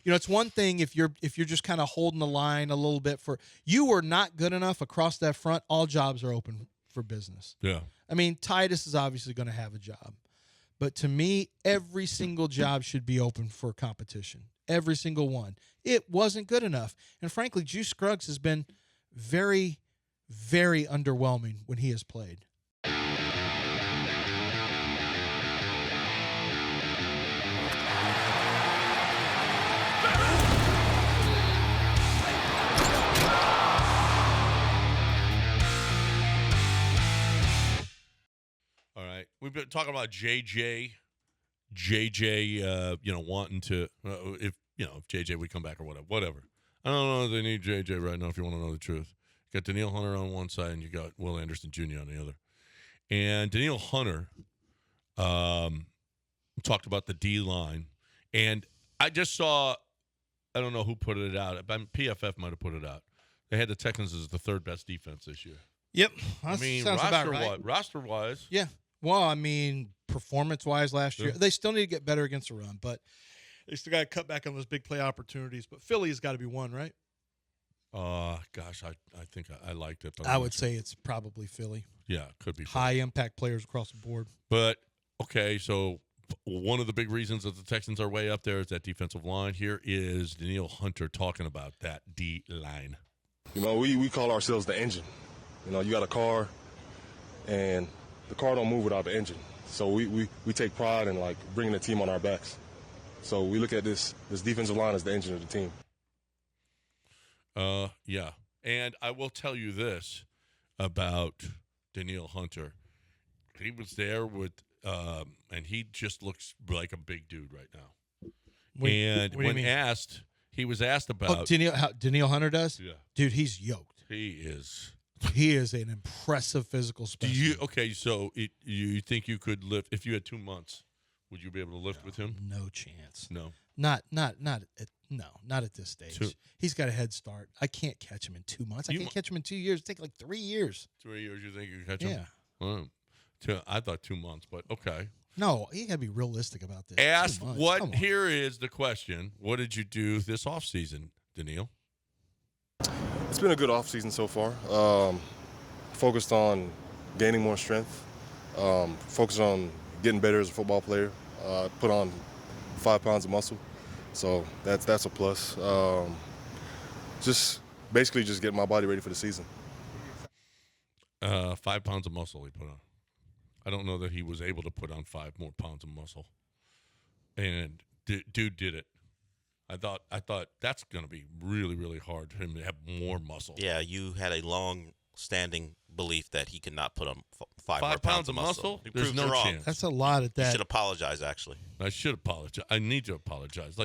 It's one thing if you're just kind of holding the line a little bit for you were not good enough across that front. All jobs are open for business. Yeah. I mean, Titus is obviously going to have a job, but to me, every single job should be open for competition. Every single one. It wasn't good enough, and frankly, Juice Scruggs has been very, very underwhelming when he has played. All right. We've been talking about JJ, wanting to, if JJ would come back or whatever. I don't know if they need JJ right now if you want to know the truth. You got Denil Hunter on one side and you got Will Anderson Jr. on the other. And Denil Hunter talked about the D-line. And I just saw, I don't know who put it out. PFF might have put it out. They had the Texans as the third best defense this year. Yep. I mean, roster-wise. Yeah. Well, I mean, performance-wise last year, they still need to get better against the run, but they still got to cut back on those big play opportunities. But Philly's got to be one, right? Gosh, I think I liked it. But I would say it's probably Philly. Yeah, it could be Philly. High-impact players across the board. But, okay, so one of the big reasons that the Texans are way up there is that defensive line. Here is Denil Hunter talking about that D-line. We call ourselves the engine. You got a car, and the car don't move without the engine. So we take pride in, bringing the team on our backs. So we look at this defensive line as the engine of the team. Yeah. And I will tell you this about Denil Hunter. He was there with and he just looks like a big dude right now. He was asked about Denil Hunter does? Yeah. Dude, he's yoked. He is. He is an impressive physical specimen. So you think you could lift if you had 2 months? Would you be able to lift with him? No chance. No. Not at this stage. He's got a head start. I can't catch him in 2 months. I can't catch him in 2 years. It'll take 3 years. 3 years, you think you can catch him? Yeah. I thought 2 months, but okay. No, you got to be realistic about this. Ask what? Here is the question: what did you do this offseason, Denil? It's been a good offseason so far. Focused on gaining more strength. Focused on getting better as a football player. Put on 5 pounds of muscle, so that's a plus. Just getting my body ready for the season. 5 pounds of muscle he put on. I don't know that he was able to put on 5 more pounds of muscle, and dude did it. I thought that's going to be really, really hard for him to have more muscle. Yeah, you had a long-standing belief that he could not put on 5 more pounds of muscle. There's no chance. That's a lot at that. You should apologize, actually. I should apologize. I need to apologize.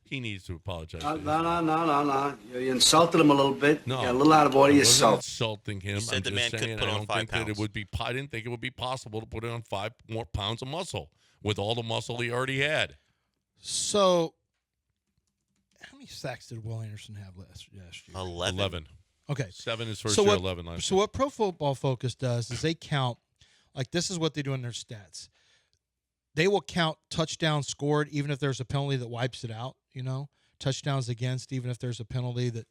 He needs to apologize. No. You insulted him a little bit. No, you got a little out of order yourself. I wasn't insulting him. You said the man could put on 5 pounds. I didn't think it would be possible to put on 5 more pounds of muscle with all the muscle he already had. So, how many sacks did Will Anderson have last year? 11. Okay. 7 his first year, 11 last year. So what Pro Football Focus does is they count, this is what they do in their stats. They will count touchdowns scored even if there's a penalty that wipes it out, touchdowns against even if there's a penalty that,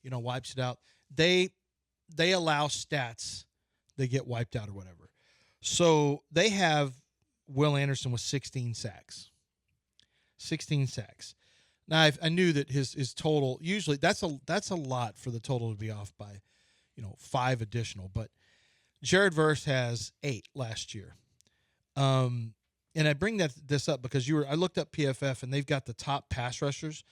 wipes it out. They allow stats that get wiped out or whatever. So they have Will Anderson with 16 sacks. 16 sacks. Now, I knew that his total, usually that's a lot for the total to be off by, 5 additional. But Jared Verse has 8 last year. And I bring this up because I looked up PFF, and they've got the top pass rushers.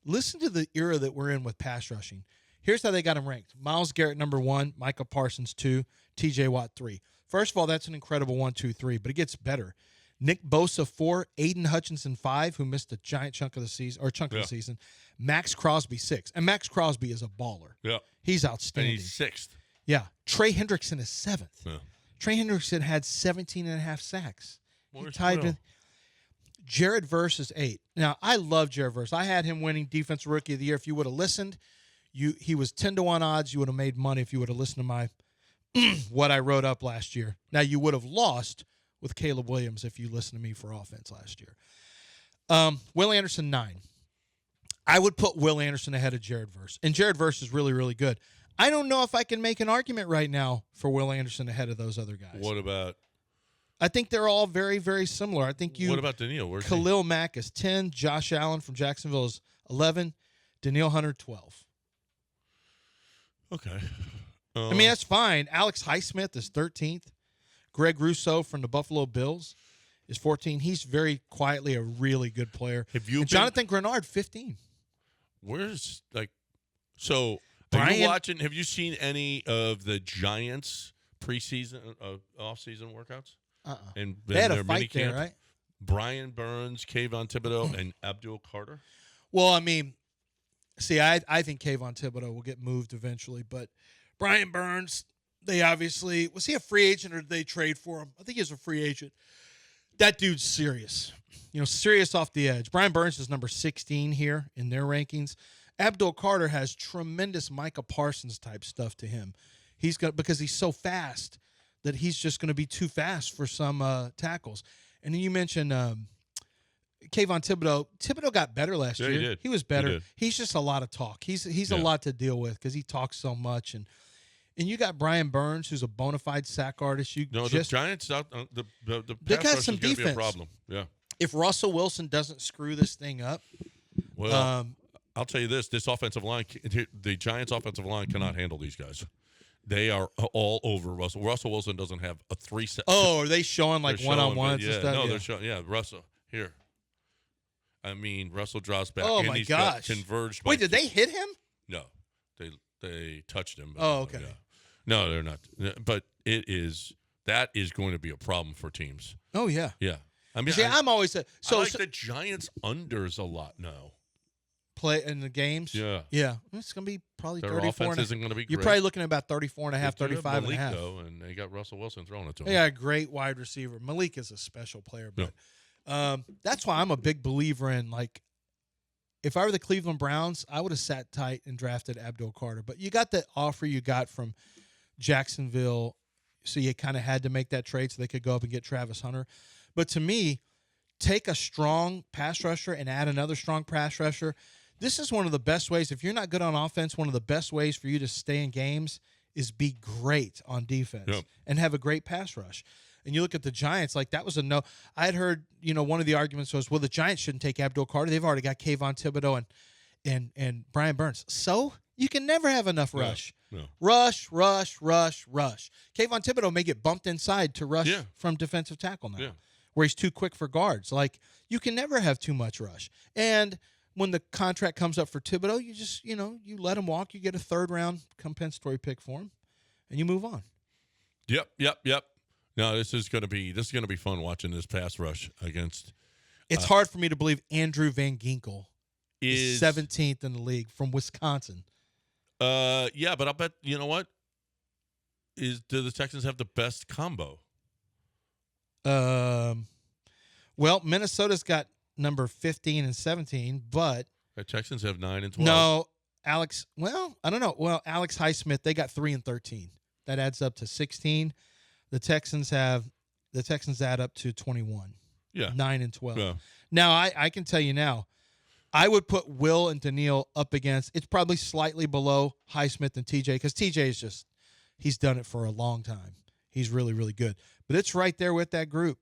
Listen to the era that we're in with pass rushing. Here's how they got them ranked. Myles Garrett, number 1. Micah Parsons, 2. TJ Watt, 3. First of all, that's an incredible 1, 2, 3, but it gets better. Nick Bosa, 4. Aiden Hutchinson, 5, who missed a giant chunk of the season. Max Crosby, 6. And Max Crosby is a baller. Yeah. He's outstanding. And he's 6th. Yeah. Trey Hendrickson is 7th. Yeah. Trey Hendrickson had 17 and a half sacks. He tied with Jared Verse is 8. Now, I love Jared Verse. I had him winning Defensive Rookie of the Year. If you would have listened, he was 10-1 odds. You would have made money if you would have listened to my what I wrote up last year. Now, you would have lost with Caleb Williams if you listened to me for offense last year. Will Anderson, 9. I would put Will Anderson ahead of Jared Verse. And Jared Verse is really, really good. I don't know if I can make an argument right now for Will Anderson ahead of those other guys. What about? I think they're all very, very similar. I think What about Denil? Where's Khalil Mack is 10. Josh Allen from Jacksonville is 11. Denil Hunter, 12. Okay. I mean, that's fine. Alex Highsmith is 13th. Greg Rousseau from the Buffalo Bills is 14. He's very quietly a really good player. And Jonathan Grenard, 15. Where's so? Brian, are you watching? Have you seen any of the Giants preseason, off-season workouts? And they had a their fight there, minicamp? right? Brian Burns, Kayvon Thibodeau, and Abdul Carter. Well, I mean, see, I think Kayvon Thibodeau will get moved eventually, but Brian Burns, they obviously – was he a free agent or did they trade for him? I think he was a free agent. That dude's serious. Serious off the edge. Brian Burns is number 16 here in their rankings. Abdul Carter has tremendous Micah Parsons type stuff to him. Because he's so fast that he's just going to be too fast for some tackles. And then you mentioned Kayvon Thibodeau. Thibodeau got better last year. He did. He was better. He did. He's just a lot of talk. He's a lot to deal with because he talks so much. And you got Brian Burns, who's a bona fide sack artist. The Giants out the they pass got rush some is going to be a defense. problem. Yeah. If Russell Wilson doesn't screw this thing up, well, I'll tell you this: this offensive line, the Giants' offensive line, cannot handle these guys. They are all over Russell. Russell Wilson doesn't have a 3 set. Oh, are they showing one-on-ones yeah, and stuff? No, they're showing. Yeah, Russell here. I mean, Russell drops back. Oh and my he's gosh! got converged. Wait, did they hit him? No, they touched him. Oh, okay. Yeah. No, they're not. But that is going to be a problem for teams. Oh yeah. Yeah. I mean, I'm always so I like the Giants unders a lot now. Play in the games. Yeah. Yeah. It's going to be probably Their 34. offense isn't going to be great. You're probably looking at about 34 and a half, They do have 35 and a Malik, half. though, and they got Russell Wilson throwing it to him. They got a great wide receiver. Malik is a special player, but that's why I'm a big believer in if I were the Cleveland Browns, I would have sat tight and drafted Abdul Carter. But you got the offer you got from Jacksonville, so you kind of had to make that trade so they could go up and get Travis Hunter. But to me, take a strong pass rusher and add another strong pass rusher. This is one of the best ways. If you're not good on offense, one of the best ways for you to stay in games is be great on defense and have a great pass rush. And you look at the Giants, that was a no. I had heard, one of the arguments was, well, the Giants shouldn't take Abdul Carter. They've already got Kayvon Thibodeau and Brian Burns. So you can never have enough rush. No. Rush. Kayvon Thibodeau may get bumped inside to rush from defensive tackle now, where he's too quick for guards. You can never have too much rush. And when the contract comes up for Thibodeau, you just, you let him walk. You get a third-round compensatory pick for him, and you move on. Yep. No, this is going to be fun watching this pass rush against. It's hard for me to believe Andrew Van Ginkel is 17th in the league from Wisconsin. Yeah, but I'll bet you know what? Do the Texans have the best combo? Well, Minnesota's got number 15 and 17, but the Texans have 9 and 12. No, Alex. Well, I don't know. Well, Alex Highsmith, they got 3 and 13. That adds up to 16. The Texans add up to 21. Yeah, 9 and 12. Yeah. Now I can tell you now, I would put Will and Denil up against. It's probably slightly below Highsmith and TJ because TJ is he's done it for a long time. He's really, really good. But it's right there with that group.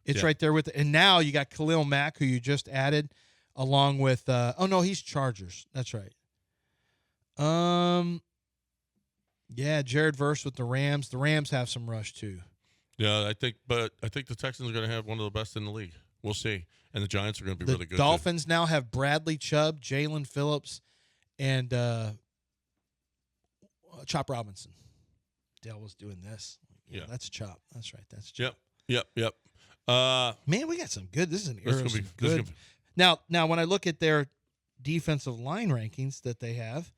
It's right there with it. And now you got Khalil Mack, who you just added, along with he's Chargers. That's right. Jared Verse with the Rams. The Rams have some rush too. Yeah, I think the Texans are going to have one of the best in the league. We'll see. And the Giants are going to be really good. The Dolphins now have Bradley Chubb, Jalen Phillips, and Chop Robinson. Dale was doing this. Yeah, that's Chop. That's right. That's Chop. Yep. Man, we got some good. This is an era of some this good. Now, when I look at their defensive line rankings that they have,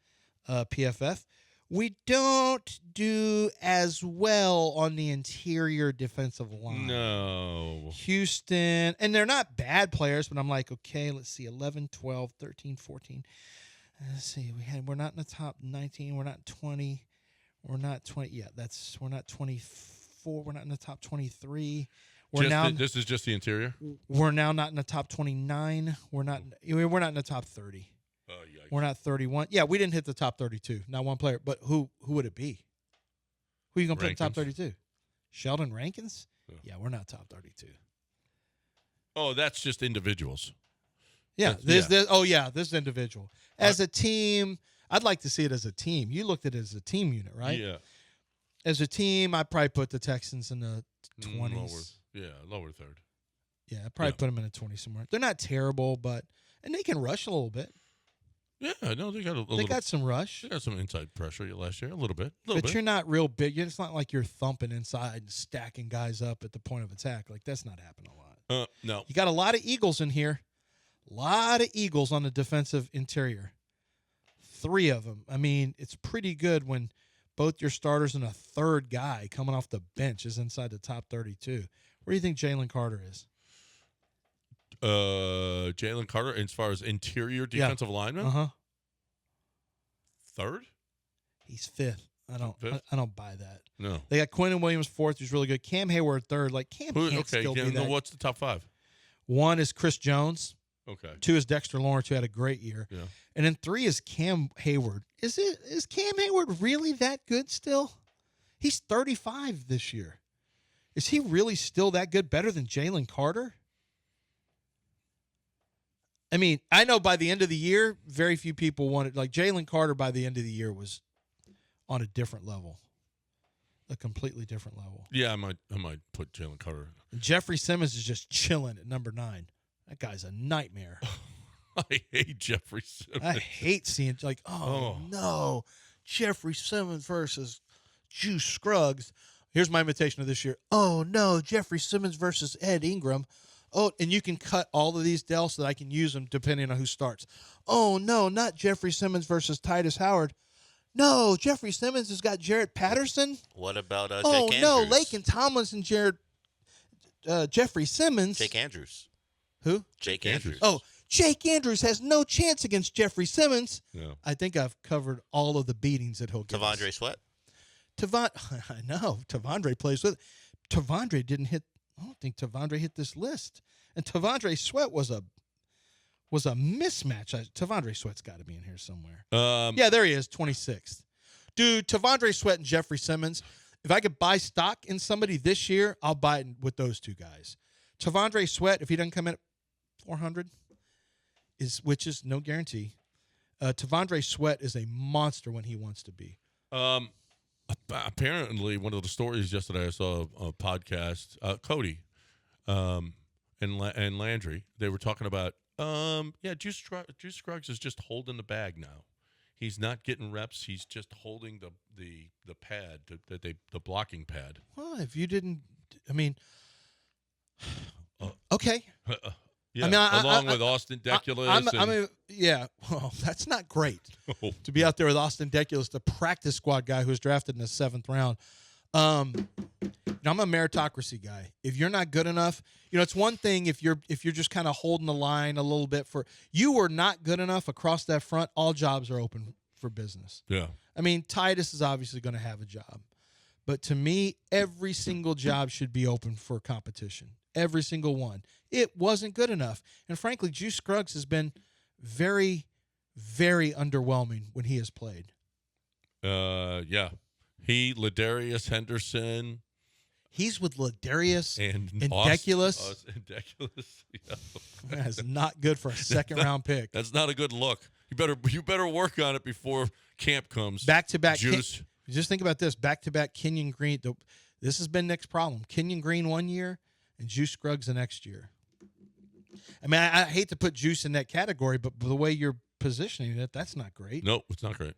PFF, we don't do as well on the interior defensive line. No. Houston, and they're not bad players, but I'm like, okay, let's see, 11, 12, 13, 14. Let's see, we're not in the top 19. We're not 20. We're not 20. Yeah, we're not 24. We're not in the top 23. This is just the interior? We're now not in the top 29. We're not in the top 30. Oh, yikes. We're not 31. Yeah, we didn't hit the top 32. Not one player. But who would it be? Who are you going to put in the top 32? Sheldon Rankins? Yeah, we're not top 32. Oh, that's just individuals. Yeah, this is individual. As a team, I'd like to see it as a team. You looked at it as a team unit, right? Yeah. As a team, I'd probably put the Texans in the 20s. Lower third. Yeah, I'd probably put them in the 20s somewhere. They're not terrible, and they can rush a little bit. Yeah, no, they got got some rush. They got some inside pressure last year, a little bit. But you're not real big. It's not like you're thumping inside and stacking guys up at the point of attack. Like, that's not happening a lot. No. You got a lot of Eagles in here. A lot of Eagles on the defensive interior. 3 of them. I mean, it's pretty good when both your starters and a third guy coming off the bench is inside the top 32. Where do you think Jalen Carter is? Jalen Carter, as far as interior defensive lineman? Uh-huh. Third? He's 5th. I don't buy that. No. They got Quentin Williams 4th, who's really good. Cam Hayward 3rd. Like, Cam can't still be that. What's the top 5? 1 is Chris Jones. Okay. 2 is Dexter Lawrence, who had a great year. Yeah. And then 3 is Cam Hayward. Is Cam Hayward really that good still? He's 35 this year. Is he really still that good? Better than Jalen Carter? I mean, I know by the end of the year, very few people wanted, like Jalen Carter by the end of the year was on a different level. A completely different level. Yeah, I might put Jalen Carter. And Jeffrey Simmons is just chilling at number 9. That guy's a nightmare. I hate Jeffrey Simmons. I hate seeing no, Jeffrey Simmons versus Juice Scruggs. Here's my invitation of this year. Oh no, Jeffrey Simmons versus Ed Ingram. Oh, and you can cut all of these, Del, so that I can use them depending on who starts. Oh no, not Jeffrey Simmons versus Titus Howard. No, Jeffrey Simmons has got Jarrett Patterson. What about Jake Andrews? Oh no, Laken Tomlinson, Jeffrey Simmons. Jake Andrews. Who? Jake Andrews. Oh, Jake Andrews has no chance against Jeffrey Simmons. Yeah. I think I've covered all of the beatings that he'll get. Tavondre Sweat. I know. Tavondre plays with. Tavondre didn't hit. I don't think Tavondre hit this list. And Tavondre Sweat was a mismatch. Tavondre Sweat's got to be in here somewhere. Yeah, there he is, 26th. Dude, Tavondre Sweat and Jeffrey Simmons. If I could buy stock in somebody this year, I'll buy it with those two guys. Tavondre Sweat, if he doesn't come in at 400, which is no guarantee. Tavondre Sweat is a monster when he wants to be. Apparently, one of the stories yesterday, I saw a podcast, Cody and Landry, they were talking about, Juice Scruggs is just holding the bag now. He's not getting reps. He's just holding the pad, the blocking pad. Well, if you didn't, I mean, okay. Yeah, I mean, along with Austin Deculus. Well, that's not great to be out there with Austin Deculus, the practice squad guy who was drafted in the 7th round. I'm a meritocracy guy. If you're not good enough, it's one thing if you're just kind of holding the line a little bit you were not good enough across that front, all jobs are open for business. Yeah. I mean, Titus is obviously going to have a job. But to me, every single job should be open for competition. Every single one. It wasn't good enough. And frankly, Juice Scruggs has been very, very underwhelming when he has played. Yeah. Ladarius Henderson. He's with Ladarius and Deculus. Deculus. Yeah. That's not good for a second-round pick. That's not a good look. You better work on it before camp comes. Back-to-back. Juice. Just think about this. Back-to-back Kenyon Green. This has been Nick's problem. Kenyon Green one year and Juice Scruggs the next year. I mean, I hate to put Juice in that category, but the way you're positioning it, that's not great. No, it's not great.